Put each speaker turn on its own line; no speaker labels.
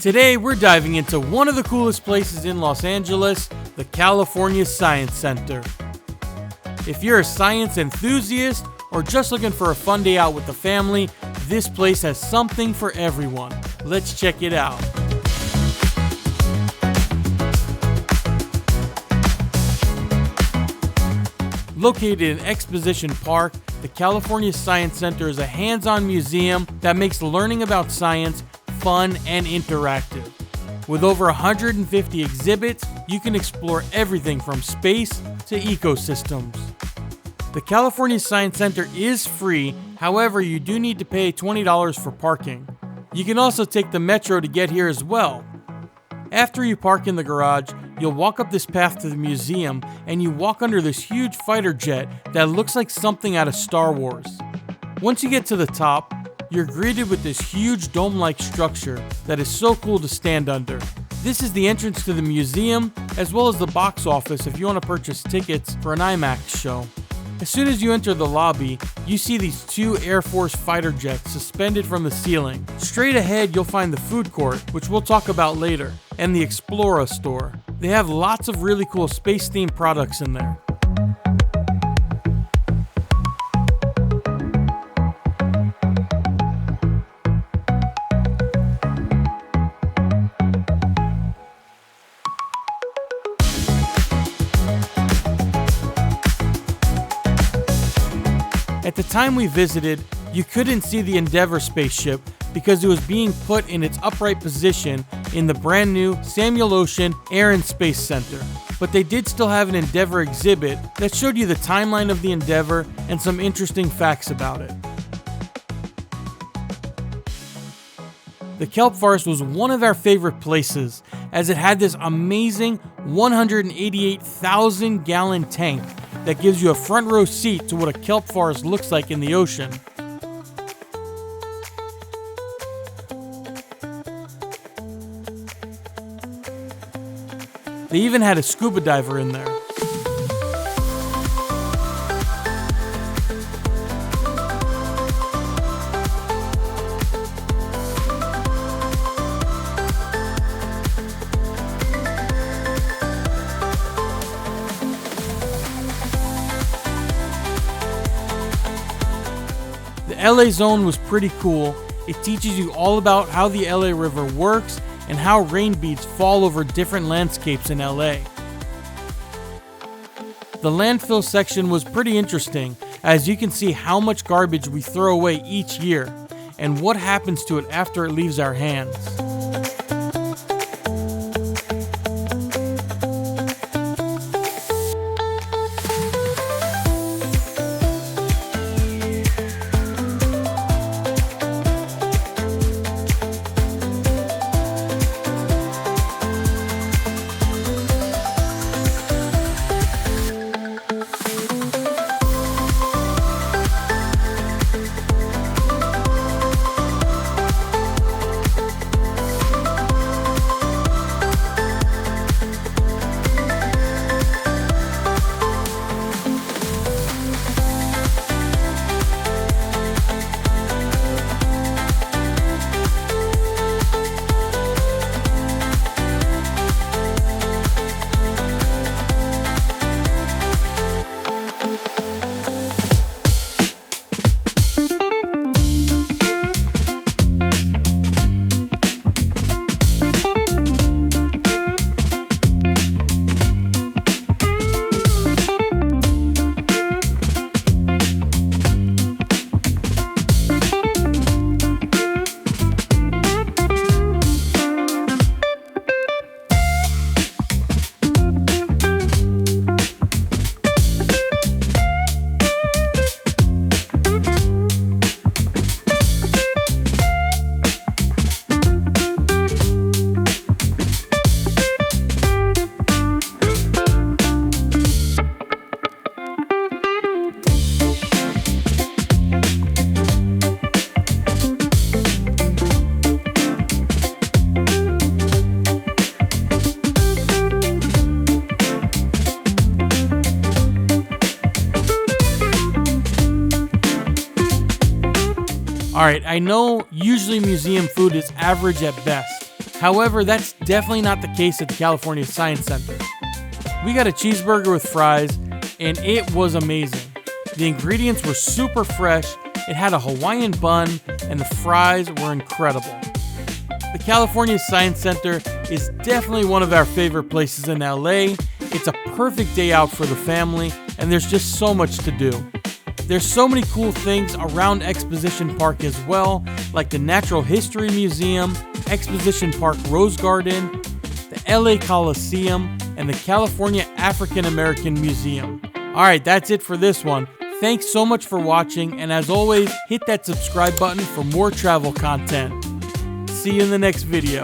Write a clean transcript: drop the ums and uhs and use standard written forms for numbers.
Today we're diving into one of the coolest places in Los Angeles, the California Science Center. If you're a science enthusiast or just looking for a fun day out with the family, this place has something for everyone. Let's check it out. Located in Exposition Park, the California Science Center is a hands-on museum that makes learning about science fun and interactive. With over 150 exhibits, you can explore everything from space to ecosystems. The California Science Center is free, however, you do need to pay $20 for parking. You can also take the metro to get here as well. After you park in the garage, you'll walk up this path to the museum and you walk under this huge fighter jet that looks like something out of Star Wars. Once you get to the top, you're greeted with this huge dome-like structure that is so cool to stand under. This is the entrance to the museum, as well as the box office if you want to purchase tickets for an IMAX show. As soon as you enter the lobby, you see these two Air Force fighter jets suspended from the ceiling. Straight ahead, you'll find the food court, which we'll talk about later, and the Explora store. They have lots of really cool space-themed products in there. At the time we visited, you couldn't see the Endeavour spaceship because it was being put in its upright position in the brand new Samuel Ocean Air and Space Center. But they did still have an Endeavour exhibit that showed you the timeline of the Endeavour and some interesting facts about it. The Kelp forest was one of our favorite places as it had this amazing 188,000 gallon tank that gives you a front row seat to what a kelp forest looks like in the ocean. They even had a scuba diver in there. The LA zone was pretty cool. It teaches you all about how the LA River works and how rain beads fall over different landscapes in LA. The landfill section was pretty interesting, as you can see how much garbage we throw away each year and what happens to it after it leaves our hands. Alright, I know usually museum food is average at best, However, that's definitely not the case at the California Science Center. We got a cheeseburger with fries, and it was amazing. The ingredients were super fresh, it had a Hawaiian bun, and the fries were incredible. The California Science Center is definitely one of our favorite places in LA. It's a perfect day out for the family, and there's just so much to do. There's so many cool things around Exposition Park as well, like the Natural History Museum, Exposition Park Rose Garden, the LA Coliseum, and the California African American Museum. Alright, that's it for this one. Thanks so much for watching, and as always, hit that subscribe button for more travel content. See you in the next video.